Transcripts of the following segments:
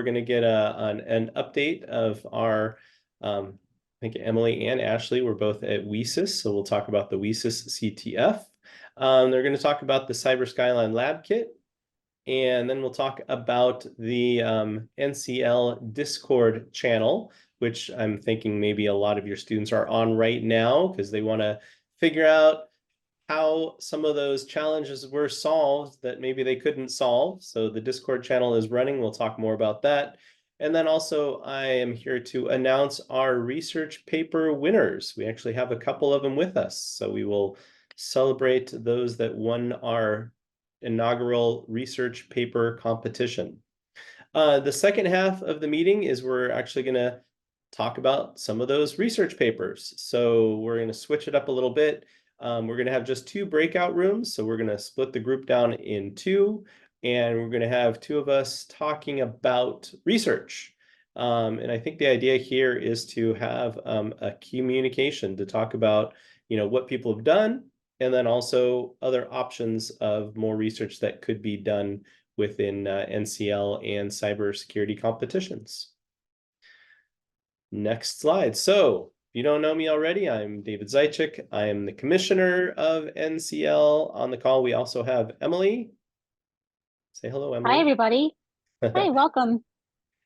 we're going to get an update of our, I think Emily and Ashley were both at WiCyS, so we'll talk about the WiCyS CTF. They're going to talk about the Cyber Skyline Lab Kit, and then we'll talk about the NCL Discord channel, which I'm thinking maybe a lot of your students are on right now because they want to figure out how some of those challenges were solved that maybe they couldn't solve. So the Discord channel is running. We'll talk more about that. And then also I am here to announce our research paper winners. We actually have a couple of them with us. So we will celebrate those that won our inaugural research paper competition. The second half of the meeting is we're actually going to talk about some of those research papers. So we're going to switch it up a little bit. We're going to have just 2 breakout rooms. So we're going to split the group down in 2, and we're going to have 2 of us talking about research. And I think the idea here is to have a communication to talk about, what people have done, and then also other options of more research that could be done within NCL and cybersecurity competitions. Next slide. So if you don't know me already, I'm David WiCyS. I am the commissioner of NCL. On the call, we also have Emily. Say hello, Emily. Hi, everybody. Hi, welcome.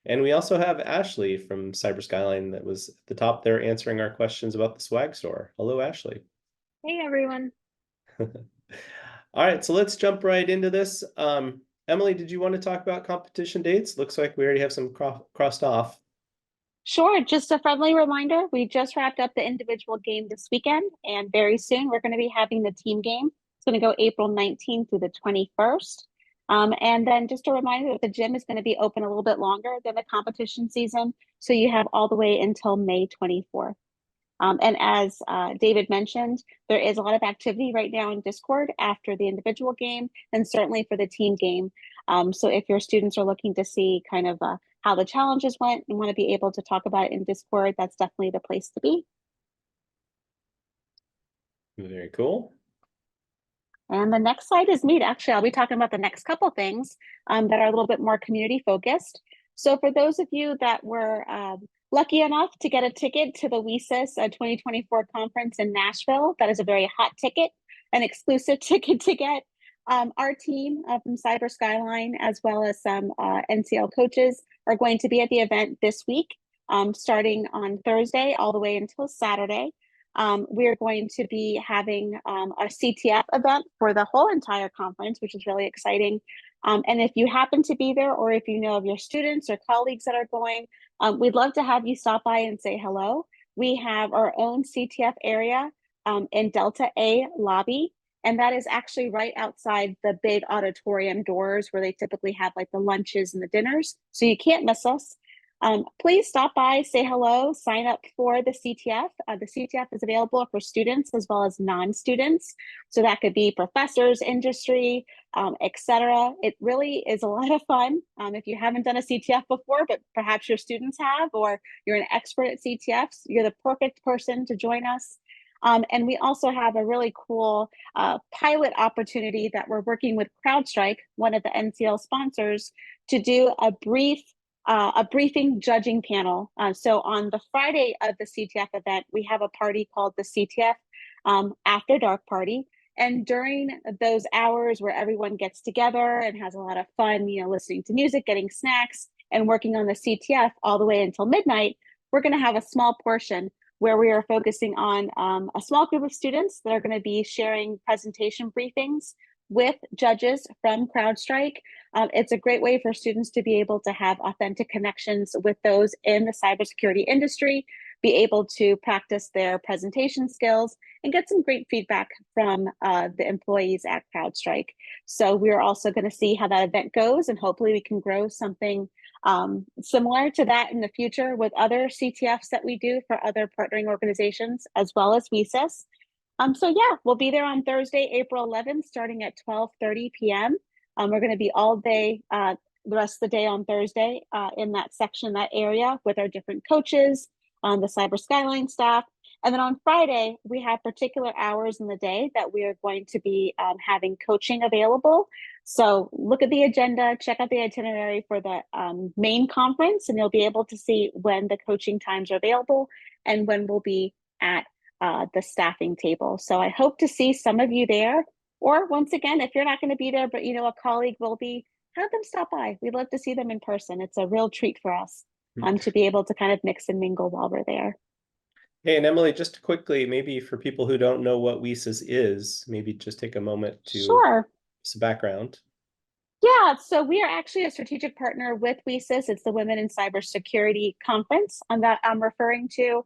And we also have Ashley from Cyber Skyline that was at the top there answering our questions about the swag store. Hello, Ashley. Hey, everyone. All right, so let's jump right into this. Emily, did you want to talk about competition dates? Looks like we already have some crossed off. Sure, just a friendly reminder, we just wrapped up the individual game this weekend, and very soon we're going to be having the team game. It's going to go April 19th through the 21st. And then just a reminder that the gym is going to be open a little bit longer than the competition season, so you have all the way until May 24th. And as David mentioned, there is a lot of activity right now in Discord after the individual game, and certainly for the team game. So if your students are looking to see kind of how the challenges went and want to be able to talk about it in Discord, that's definitely the place to be. Very cool. And the next slide is me. Actually, I'll be talking about the next couple things that are a little bit more community focused. So for those of you that were lucky enough to get a ticket to the WiCyS 2024 conference in Nashville, that is a very hot ticket, an exclusive ticket to get. Our team from Cyber Skyline, as well as some NCL coaches, are going to be at the event this week, starting on Thursday all the way until Saturday. We are going to be having a CTF event for the whole entire conference, which is really exciting. And if you happen to be there, or if you know of your students or colleagues that are going, we'd love to have you stop by and say hello. We have our own CTF area in Delta A lobby. And that is actually right outside the big auditorium doors where they typically have like the lunches and the dinners. So you can't miss us. Please stop by, say hello, sign up for the CTF. The CTF is available for students as well as non-students. So that could be professors, industry, etc. It really is a lot of fun. If you haven't done a CTF before, but perhaps your students have, or you're an expert at CTFs, you're the perfect person to join us. And we also have a really cool pilot opportunity that we're working with CrowdStrike, one of the NCL sponsors, to do a briefing judging panel. So on the Friday of the CTF event, we have a party called the CTF After Dark Party. And during those hours where everyone gets together and has a lot of fun, listening to music, getting snacks, and working on the CTF all the way until midnight, we're going to have a small portion where we are focusing on a small group of students that are going to be sharing presentation briefings with judges from CrowdStrike. It's a great way for students to be able to have authentic connections with those in the cybersecurity industry, be able to practice their presentation skills, and get some great feedback from the employees at CrowdStrike. So we're also going to see how that event goes, and hopefully we can grow something similar to that in the future with other CTFs that we do for other partnering organizations, as well as WiCyS. So yeah, we'll be there on Thursday, April 11th, starting at 12:30 p.m. We're going to be all day, the rest of the day on Thursday in that section, that area with our different coaches, the Cyber Skyline staff. And then on Friday, we have particular hours in the day that we are going to be having coaching available. So look at the agenda, check out the itinerary for the main conference, and you'll be able to see when the coaching times are available and when we'll be at the staffing table. So I hope to see some of you there. Or once again, if you're not going to be there, but you know a colleague will be, have them stop by. We'd love to see them in person. It's a real treat for us to be able to kind of mix and mingle while we're there. Hey, and Emily, just quickly, maybe for people who don't know what WiCyS is, maybe just take a moment to Sure. some background. Yeah, so we are actually a strategic partner with WiCyS. It's the Women in Cybersecurity Conference that I'm referring to.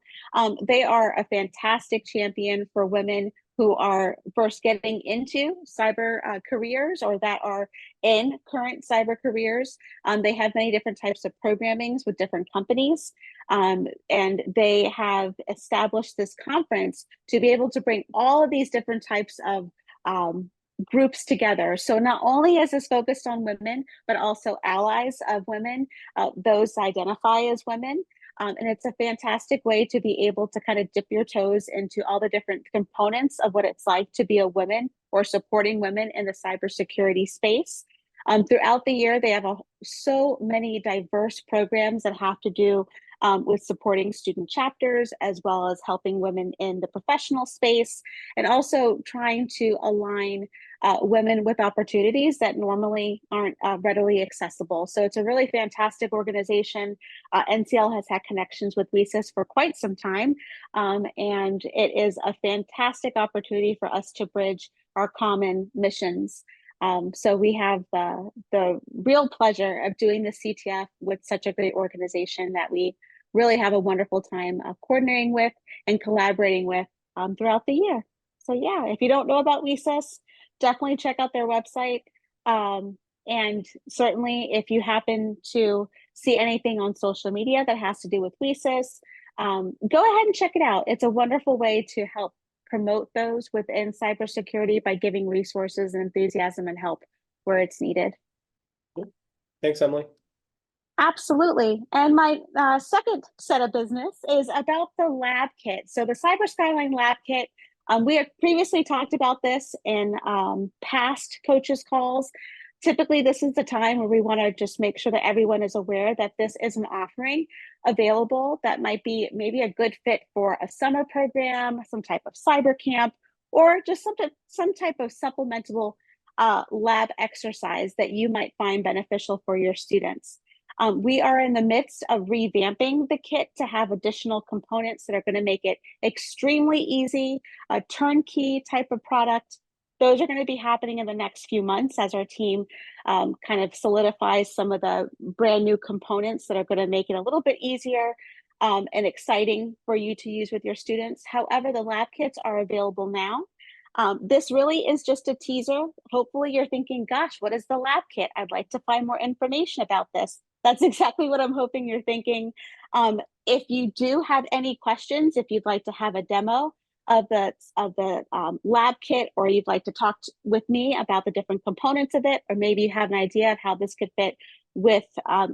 They are a fantastic champion for women who are first getting into cyber careers or that are in current cyber careers. They have many different types of programmings with different companies. And they have established this conference to be able to bring all of these different types of groups together. So not only is this focused on women, but also allies of women, those identify as women. And it's a fantastic way to be able to kind of dip your toes into all the different components of what it's like to be a woman or supporting women in the cybersecurity space. Throughout the year, they have so many diverse programs that have to do with supporting student chapters, as well as helping women in the professional space, and also trying to align women with opportunities that normally aren't readily accessible. So it's a really fantastic organization. NCL has had connections with WiCyS for quite some time, and it is a fantastic opportunity for us to bridge our common missions. So we have the real pleasure of doing the CTF with such a great organization that we really have a wonderful time coordinating with and collaborating with throughout the year. So yeah, if you don't know about WiCyS, definitely check out their website. And certainly if you happen to see anything on social media that has to do with WiCyS, go ahead and check it out. It's a wonderful way to help promote those within cybersecurity by giving resources and enthusiasm and help where it's needed. Thanks, Emily. Absolutely. And my second set of business is about the lab kit. So the Cyber Skyline lab kit, we have previously talked about this in past coaches calls. Typically, this is the time where we want to just make sure that everyone is aware that this is an offering available that might be maybe a good fit for a summer program, some type of cyber camp, or just some type of supplemental lab exercise that you might find beneficial for your students. We are in the midst of revamping the kit to have additional components that are going to make it extremely easy, a turnkey type of product. Those are going to be happening in the next few months as our team kind of solidifies some of the brand new components that are going to make it a little bit easier and exciting for you to use with your students. However, the lab kits are available now. This really is just a teaser. Hopefully you're thinking, gosh, what is the lab kit? I'd like to find more information about this. That's exactly what I'm hoping you're thinking. If you do have any questions, if you'd like to have a demo of the lab kit, or you'd like to talk with me about the different components of it, or maybe you have an idea of how this could fit with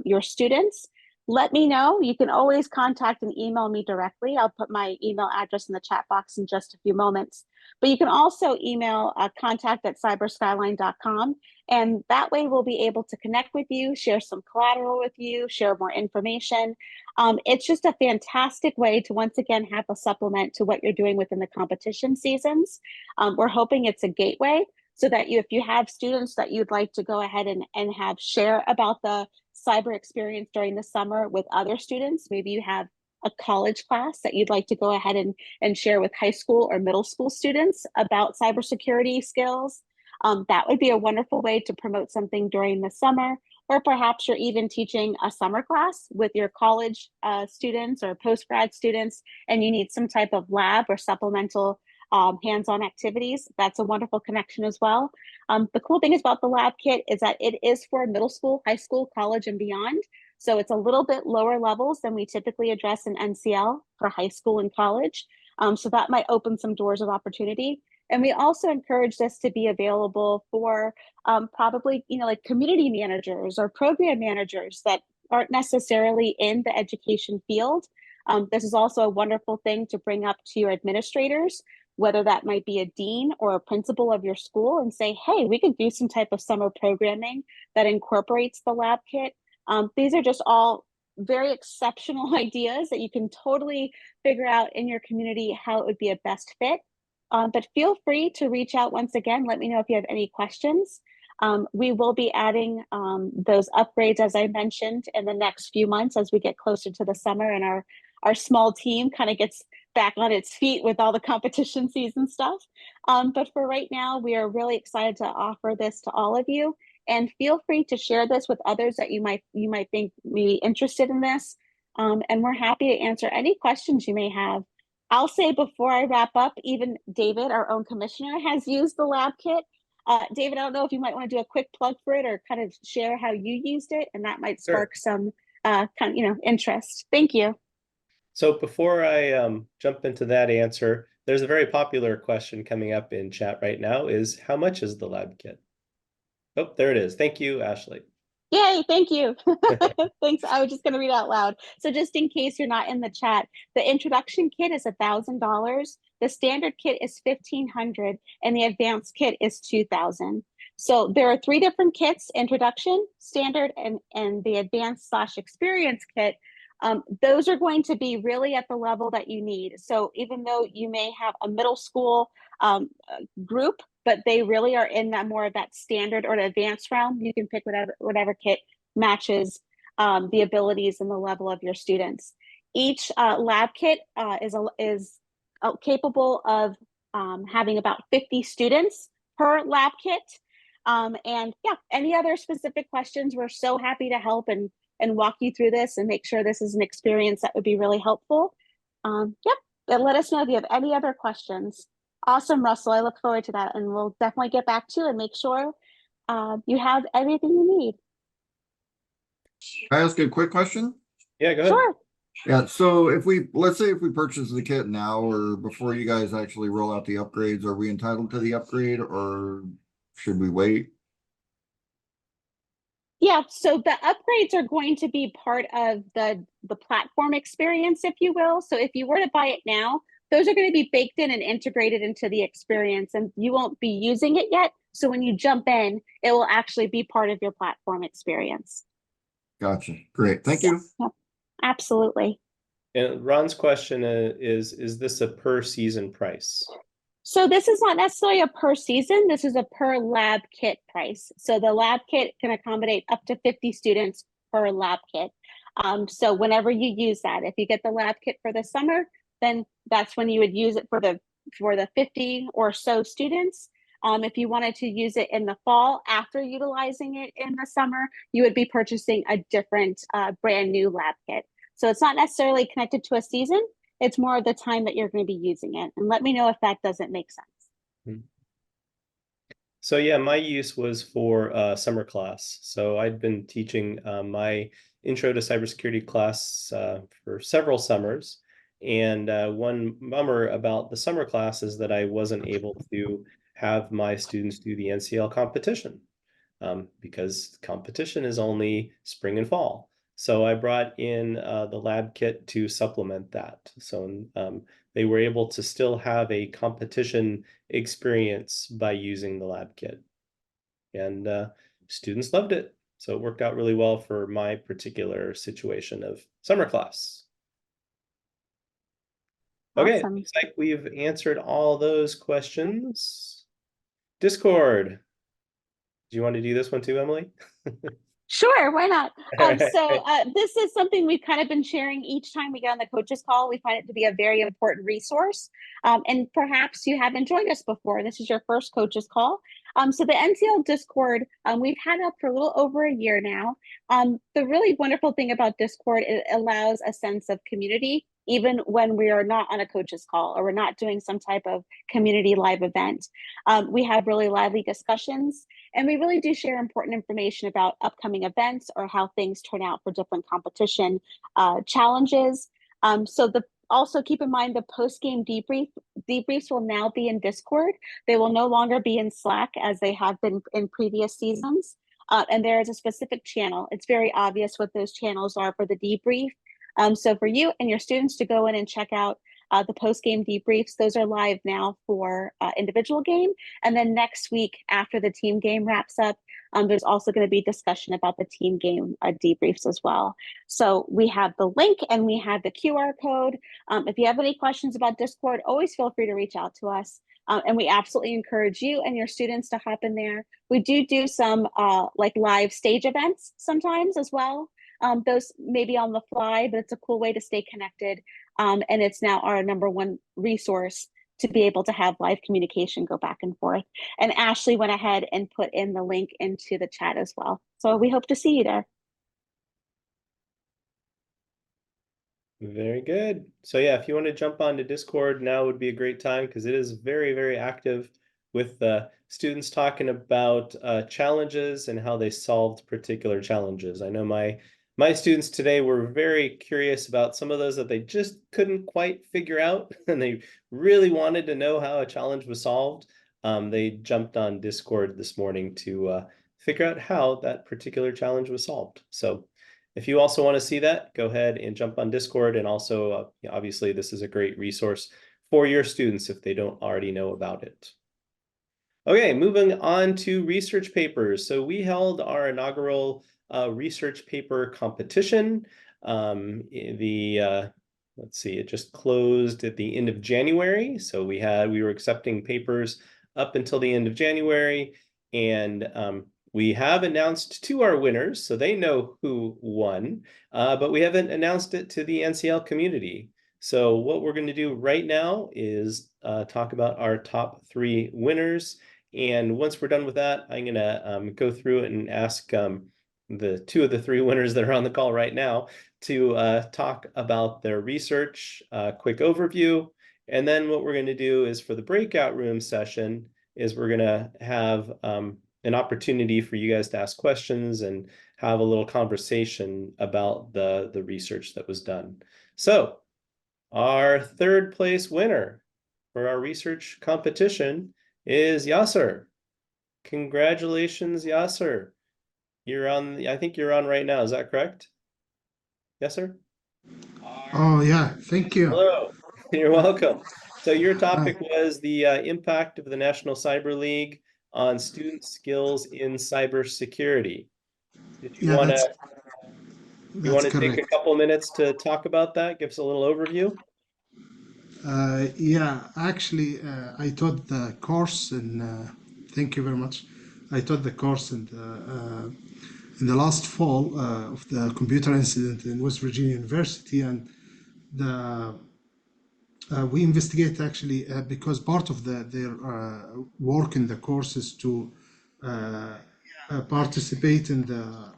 your students, let me know. You can always contact and email me directly. I'll put my email address in the chat box in just a few moments. But you can also email contact@cyberskyline.com. And that way we'll be able to connect with you, share some collateral with you, share more information. It's just a fantastic way to once again have a supplement to what you're doing within the competition seasons. We're hoping it's a gateway so that if you have students that you'd like to go ahead and have share about the cyber experience during the summer with other students, maybe you have a college class that you'd like to go ahead and share with high school or middle school students about cybersecurity skills. That would be a wonderful way to promote something during the summer, or perhaps you're even teaching a summer class with your college students or post-grad students, and you need some type of lab or supplemental hands-on activities. That's a wonderful connection as well. The cool thing about the lab kit is that it is for middle school, high school, college, and beyond. So it's a little bit lower levels than we typically address in NCL for high school and college. So that might open some doors of opportunity. And we also encourage this to be available for probably, like community managers or program managers that aren't necessarily in the education field. This is also a wonderful thing to bring up to your administrators whether that might be a dean or a principal of your school, and say, hey, we could do some type of summer programming that incorporates the lab kit. These are just all very exceptional ideas that you can totally figure out in your community how it would be a best fit. But feel free to reach out once again. Let me know if you have any questions. We will be adding those upgrades, as I mentioned, in the next few months as we get closer to the summer and our small team kind of gets back on its feet with all the competition season stuff. But for right now, we are really excited to offer this to all of you. And feel free to share this with others that you might think may be interested in this. And we're happy to answer any questions you may have. I'll say before I wrap up, even David, our own commissioner, has used the lab kit. David, I don't know if you might want to do a quick plug for it or kind of share how you used it, and that might spark some interest. Thank you. So before I jump into that answer, there's a very popular question coming up in chat right now is how much is the lab kit? Oh, there it is. Thank you, Ashley. Yay, thank you. Thanks. I was just going to read out loud. So just in case you're not in the chat, the introduction kit is $1,000. The standard kit is $1,500 and the advanced kit is $2,000. So there are 3 different kits: introduction, standard, and the advanced / experience kit. Those are going to be really at the level that you need. So even though you may have a middle school group, but they really are in that more of that standard or advanced realm, you can pick whatever kit matches the abilities and the level of your students. Each lab kit is capable of having about 50 students per lab kit. And yeah, any other specific questions, we're so happy to help and walk you through this and make sure this is an experience that would be really helpful. Yep, and let us know if you have any other questions. Awesome, Russell. I look forward to that, and we'll definitely get back to you and make sure you have everything you need. Can I ask a quick question? Yeah, go ahead. Sure. Yeah, so let's say if we purchase the kit now or before you guys actually roll out the upgrades, are we entitled to the upgrade or should we wait? Yeah, so the upgrades are going to be part of the platform experience, if you will. So if you were to buy it now, those are going to be baked in and integrated into the experience, and you won't be using it yet. So when you jump in, it will actually be part of your platform experience. Gotcha. Great. Thank you. Yep, absolutely. And Ron's question is this a per season price? So this is not necessarily a per season. This is a per lab kit price. So the lab kit can accommodate up to 50 students per lab kit. So whenever you use that, if you get the lab kit for the summer, then that's when you would use it for the 50 or so students. If you wanted to use it in the fall after utilizing it in the summer, you would be purchasing a different brand new lab kit. So it's not necessarily connected to a season. It's more of the time that you're going to be using it. And let me know if that doesn't make sense. So yeah, my use was for summer class. So I'd been teaching my intro to cybersecurity class for several summers. And one bummer about the summer class is that I wasn't able to have my students do the NCL competition because competition is only spring and fall. So I brought in the lab kit to supplement that. So they were able to still have a competition experience by using the lab kit. And students loved it. So it worked out really well for my particular situation of summer class. Okay, Awesome. looks like we've answered all those questions. Discord. Do you want to do this one too, Emily? Sure, why not? This is something we've kind of been sharing each time we get on the coaches call. We find it to be a very important resource. And perhaps you haven't joined us before. This is your first coaches call. So the NCL Discord, we've had up for a little over a year now. The really wonderful thing about Discord, it allows a sense of community, even when we are not on a coaches call or we're not doing some type of community live event. We have really lively discussions, and we really do share important information about upcoming events or how things turn out for different competition challenges. Also keep in mind the post-game debriefs will now be in Discord. They will no longer be in Slack as they have been in previous seasons. And there is a specific channel. It's very obvious what those channels are for the debrief. So for you and your students to go in and check out the post-game debriefs. Those are live now for individual game. And then next week, after the team game wraps up, there's also going to be discussion about the team game debriefs as well. So we have the link and we have the QR code. If you have any questions about Discord, always feel free to reach out to us. And we absolutely encourage you and your students to hop in there. We do some like live stage events sometimes as well. Those may be on the fly, but it's a cool way to stay connected. And it's now our #1 resource to be able to have live communication go back and forth. And Ashley went ahead and put in the link into the chat as well. So we hope to see you there. Very good. So yeah, if you want to jump onto Discord, now would be a great time because it is very, very active with students talking about challenges and how they solved particular challenges. I know my students today were very curious about some of those that they just couldn't quite figure out, and they really wanted to know how a challenge was solved. They jumped on Discord this morning to figure out how that particular challenge was solved. So if you also want to see that, go ahead and jump on Discord. And also, obviously, this is a great resource for your students if they don't already know about it. Okay, moving on to research papers. So we held our inaugural research paper competition. Let's see, it just closed at the end of January. So we were accepting papers up until the end of January, and we have announced to our winners, so they know who won, but we haven't announced it to the NCL community. So what we're going to do right now is talk about our top 3 winners. And once we're done with that, I'm going to go through it and ask the 2 of the 3 winners that are on the call right now to talk about their research, quick overview. And then what we're going to do is for the breakout room session is we're going to have an opportunity for you guys to ask questions and have a little conversation about the research that was done. So our 3rd place winner for our research competition is Yasser. Congratulations, Yasser. You're on, I think you're on right now. Is that correct? Yes, sir. Oh, yeah. Thank you. Hello. You're welcome. So your topic was the impact of the National Cyber League on student skills in cybersecurity. Did you Yeah, want that's to take a correct. couple minutes to talk about that? Give us a little overview. Yeah, actually, I taught the course thank you very much. I taught the course in the last fall of the computer incident in West Virginia University, and the we investigate actually because part of their work in the course is to participate in the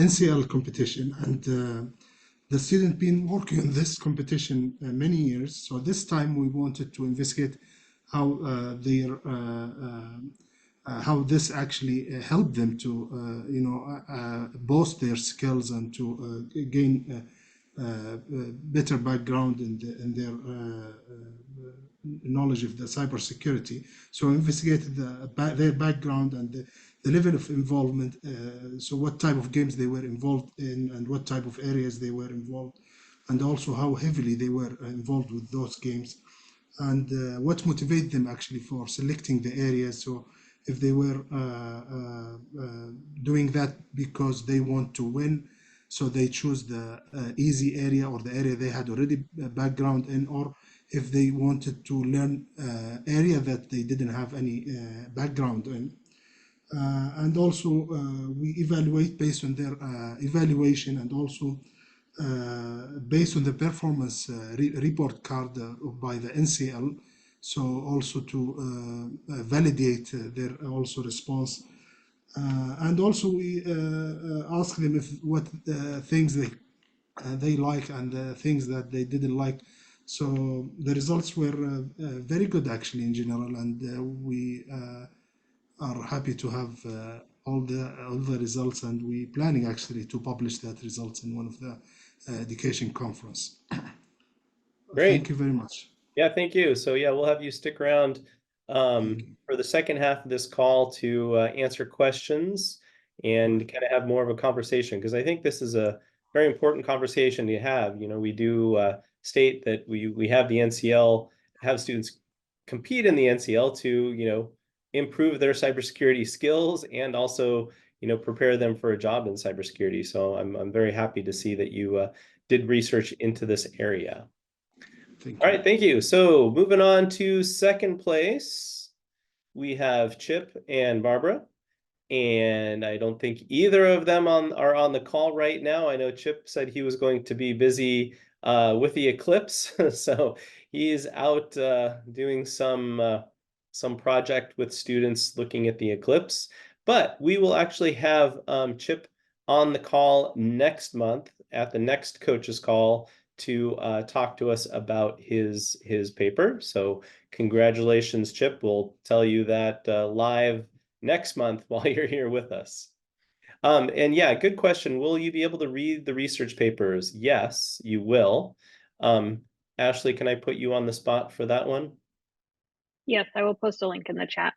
NCL competition, and the student been working on this competition many years. So this time we wanted to investigate how how this actually helped them to boost their skills and to gain better background in their knowledge of the cybersecurity. So we investigated their background and the level of involvement. So what type of games they were involved in and what type of areas they were involved, and also how heavily they were involved with those games, and what motivated them actually for selecting the areas. So if they were doing that because they want to win, so they choose the easy area or the area they had already background in, or if they wanted to learn area that they didn't have any background in. And also we evaluate based on their evaluation, and also based on the performance report card by the NCL. So also to validate their also response. And also we ask them if what things they like and the things that they didn't like. So the results were very good actually in general, and we are happy to have all the results, and we planning actually to publish that results in one of the education conference. Great. Thank you very much. Yeah, thank you. So yeah, we'll have you stick around for the second half of this call to answer questions and kind of have more of a conversation, because I think this is a very important conversation to have. You know, we do state that we have the NCL, have students compete in the NCL to, you know, improve their cybersecurity skills and also, you know, prepare them for a job in cybersecurity. So I'm very happy to see that you did research into this area. Thank All you. right, thank you. So moving on to second place, we have Chip and Barbara. And I don't think either of them are on the call right now. I know Chip said he was going to be busy with the eclipse, so he's out doing some project with students looking at the eclipse. But we will actually have Chip on the call next month at the next coaches call to talk to us about his paper. So congratulations, Chip. We'll tell you that live next month while you're here with us. And yeah, good question. Will you be able to read the research papers? Yes, you will. Ashley, can I put you on the spot for that one? Yes, I will post a link in the chat.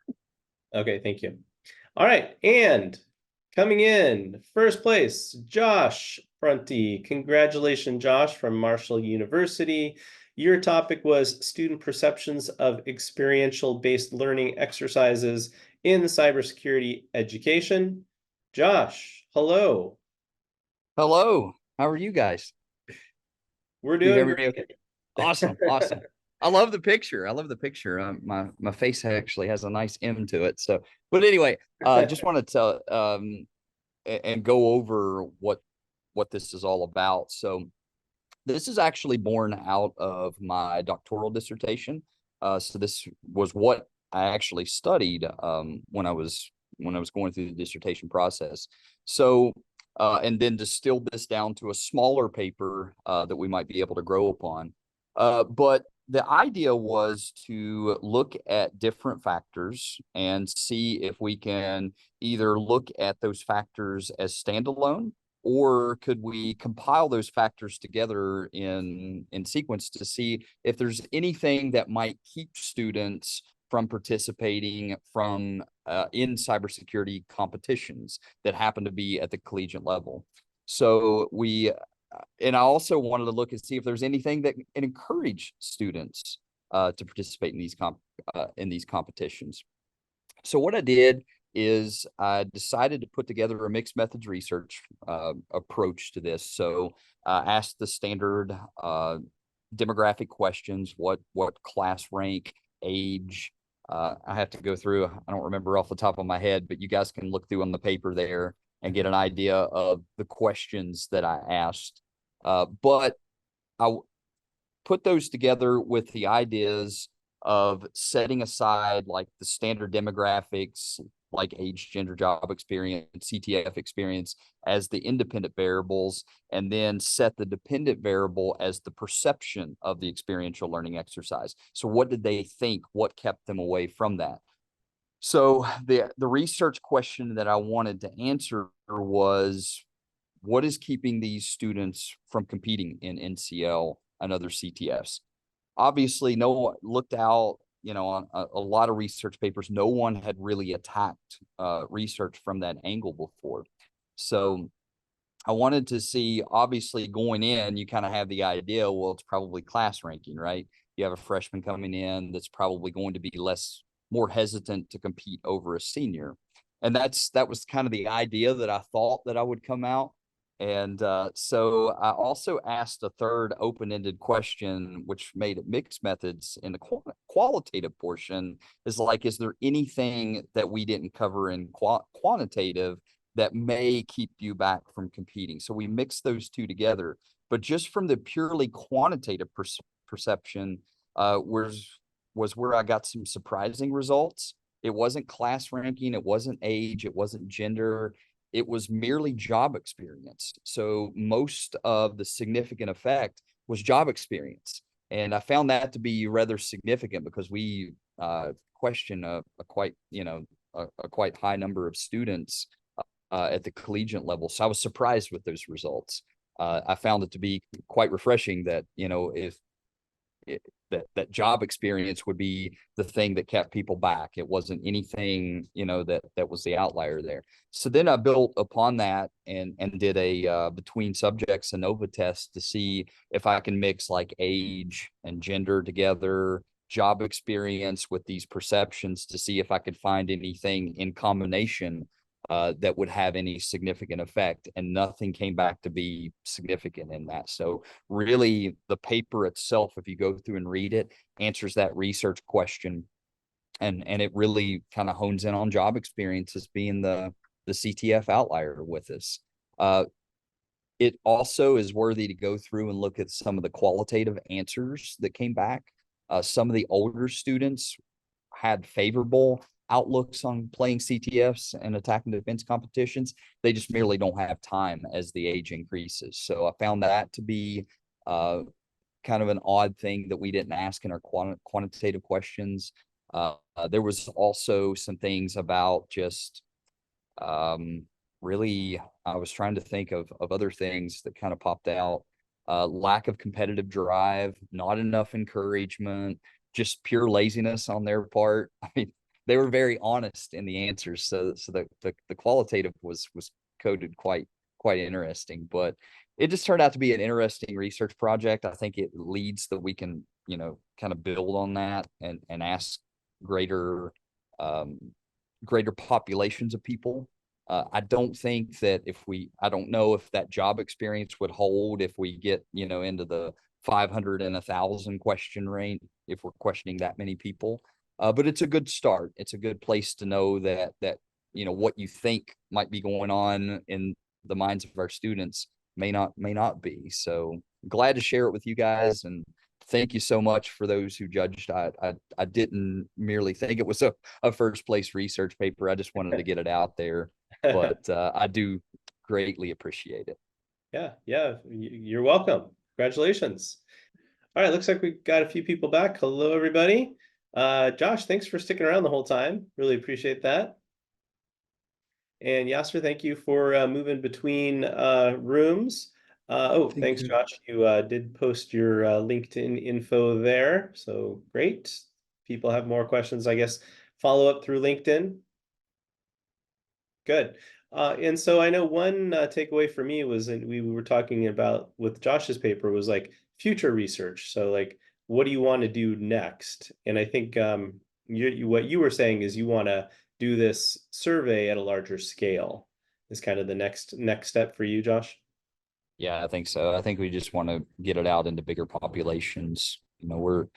Okay, thank you. All right, and coming in first place, Josh Prunty. Congratulations, Josh, from Marshall University. Your topic was student perceptions of experiential-based learning exercises in cybersecurity education. Josh, hello. Hello. How are you guys? We're You hear doing me okay? Awesome. Awesome. I love the picture. I love the picture. My face actually has a nice M to it. So, but anyway, just wanted to and go over what this is all about. So, this is actually born out of my doctoral dissertation. So this was what I actually studied when I was going through the dissertation process. So and then distill this down to a smaller paper that we might be able to grow upon. But the idea was to look at different factors and see if we can either look at those factors as standalone, or could we compile those factors together in sequence to see if there's anything that might keep students from participating in cybersecurity competitions that happen to be at the collegiate level. So and I also wanted to look and see if there's anything that can encourage students to participate in these competitions. So what I did is I decided to put together a mixed methods research approach to this. So I asked the standard demographic questions: what class rank, age. I have to go through, I don't remember off the top of my head, but you guys can look through on the paper there and get an idea of the questions that I asked. But I put those together with the ideas of setting aside like the standard demographics, like age, gender, job experience, CTF experience, as the independent variables, and then set the dependent variable as the perception of the experiential learning exercise. So what did they think? What kept them away from that? So the research question that I wanted to answer was, what is keeping these students from competing in NCL and other CTFs? Obviously, no one looked out, on a lot of research papers. No one had really attacked research from that angle before. So I wanted to see, obviously going in, you kind of have the idea, well, it's probably class ranking, right? You have a freshman coming in that's probably going to be more hesitant to compete over a senior. And that was kind of the idea that I thought that I would come out. And so I also asked a third open-ended question, which made it mixed methods in the qualitative portion, is there anything that we didn't cover in quantitative that may keep you back from competing? So we mixed those two together. But just from the purely quantitative perception was where I got some surprising results. It wasn't class ranking, it wasn't age, it wasn't gender. It was merely job experience. So most of the significant effect was job experience. And I found that to be rather significant because we question a quite high number of students at the collegiate level. So I was surprised with those results. I found it to be quite refreshing that, if that job experience would be the thing that kept people back. It wasn't anything, that was the outlier there. So then I built upon that and did a between subjects ANOVA test to see if I can mix like age and gender together, job experience with these perceptions to see if I could find anything in combination that would have any significant effect, and nothing came back to be significant in that. So really the paper itself, if you go through and read it, answers that research question, and it really kind of hones in on job experience as being the CTF outlier with us. It also is worthy to go through and look at some of the qualitative answers that came back. Some of the older students had favorable outlooks on playing CTFs and attack and defense competitions. They just merely don't have time as the age increases. So I found that to be kind of an odd thing that we didn't ask in our quantitative questions. There was also some things about just really, I was trying to think of other things that kind of popped out. Lack of competitive drive, not enough encouragement, just pure laziness on their part. I mean, they were very honest in the answers. So the qualitative was coded quite interesting, but it just turned out to be an interesting research project. I think it leads that we can, kind of build on that and ask greater populations of people. I don't think that I don't know if that job experience would hold if we get, into the 500 and 1,000 question range, if we're questioning that many people. But it's a good start. It's a good place to know that what you think might be going on in the minds of our students may not be. So glad to share it with you guys, and thank you so much for those who judged. I didn't merely think it was a first place research paper. I just wanted to get it out there, but I do greatly appreciate it. Yeah, you're welcome. Congratulations. All right, looks like we got a few people back. Hello, everybody. Josh, thanks for sticking around the whole time. Really appreciate that. And Yasser, thank you for moving between rooms. Thanks, Josh. You did post your LinkedIn info there. So great. People have more questions, I guess, follow up through LinkedIn. Good. And so I know one takeaway for me was, and we were talking about with Josh's paper, was like future research. So like, what do you want to do next? And I think what you were saying is you want to do this survey at a larger scale is kind of the next step for you, Josh. Yeah, I think so. I think we just want to get it out into bigger populations. It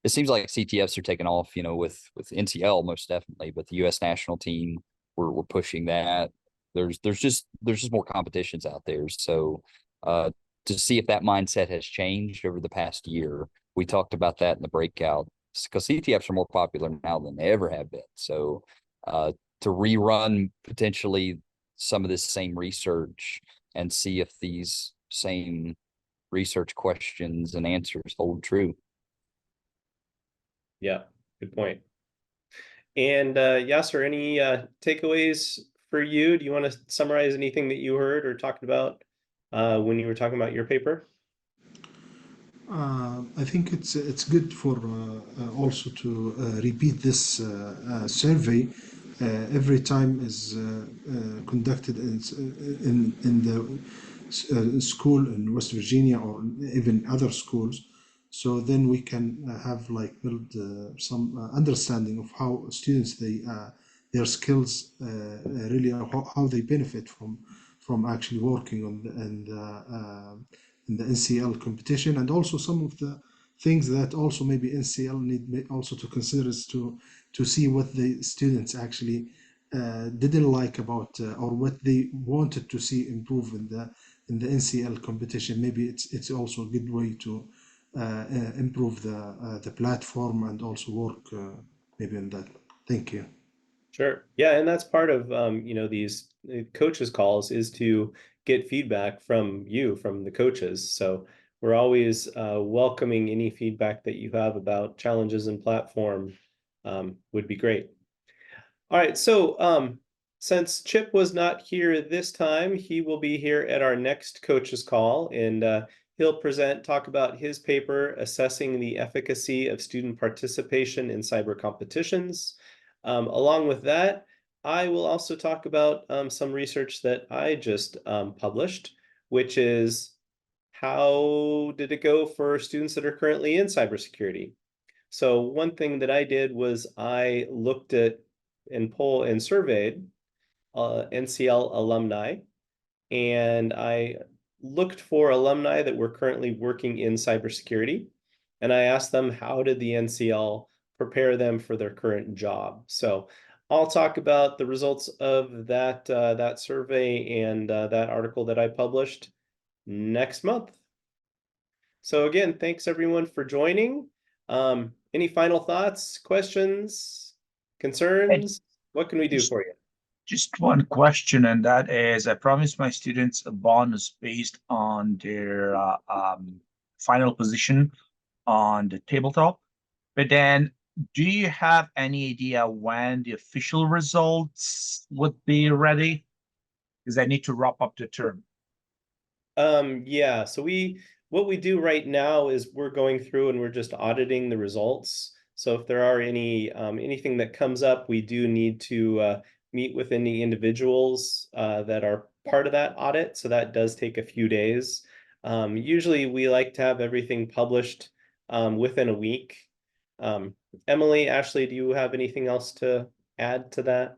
seems like CTFs are taking off, with NCL most definitely, but the U.S. national team, we're pushing that. There's just more competitions out there. So to see if that mindset has changed over the past year, we talked about that in the breakout, because CTFs are more popular now than they ever have been. So to rerun potentially some of this same research and see if these same research questions and answers hold true. Yeah, good point. And Yasser, any takeaways for you? Do you want to summarize anything that you heard or talked about when you were talking about your paper? I think it's good for also to repeat this survey every time is conducted in the school in West Virginia or even other schools. So then we can have build some understanding of how students their skills really how they benefit from actually working on in the NCL competition, and also some of the things that also maybe NCL need also to consider is to see what the students actually didn't like about or what they wanted to see improve in the NCL competition. Maybe it's also a good way to improve the platform and also work maybe on that. Thank you. Sure. Yeah, and that's part of these coaches calls is to get feedback from the coaches. So we're always welcoming any feedback that you have about challenges in platform. Would be great. All right, so since Chip was not here this time, he will be here at our next coaches call, and He'll talk about his paper, Assessing the Efficacy of Student Participation in Cyber Competitions. Along with that, I will also talk about some research that I just published, which is how did it go for students that are currently in cybersecurity? So one thing that I did was I looked at and surveyed NCL alumni, and I looked for alumni that were currently working in cybersecurity, and I asked them how did the NCL prepare them for their current job. So I'll talk about the results of that that survey and that article that I published next month. So again, thanks everyone for joining. Any final thoughts, questions, concerns? What can we do for you? Just one question, and that is, I promised my students a bonus based on their final position on the tabletop. But then, do you have any idea when the official results would be ready? Because I need to wrap up the term. Yeah, so what we do right now is we're going through and we're just auditing the results. So if there are any anything that comes up, we do need to meet with any individuals that are part of that audit. So that does take a few days. Usually we like to have everything published within a week. Emily, Ashley, do you have anything else to add to that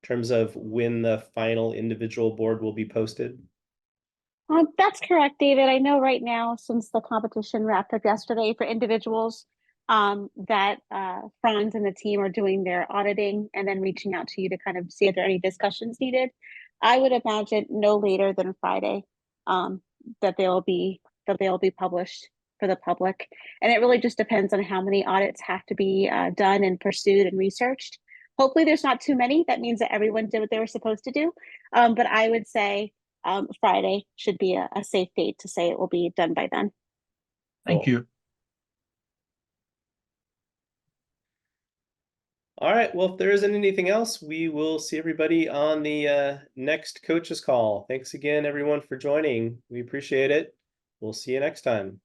in terms of when the final individual board will be posted? That's correct, David. I know right now, since the competition wrapped up yesterday for individuals, that Franz and the team are doing their auditing and then reaching out to you to kind of see if there are any discussions needed. I would imagine no later than Friday that they'll be published for the public. And it really just depends on how many audits have to be done and pursued and researched. Hopefully there's not too many. That means that everyone did what they were supposed to do. But I would say Friday should be a safe date to say it will be done by then. Thank you. All right, well, if there isn't anything else, we will see everybody on the next coaches call. Thanks again, everyone, for joining. We appreciate it. We'll see you next time.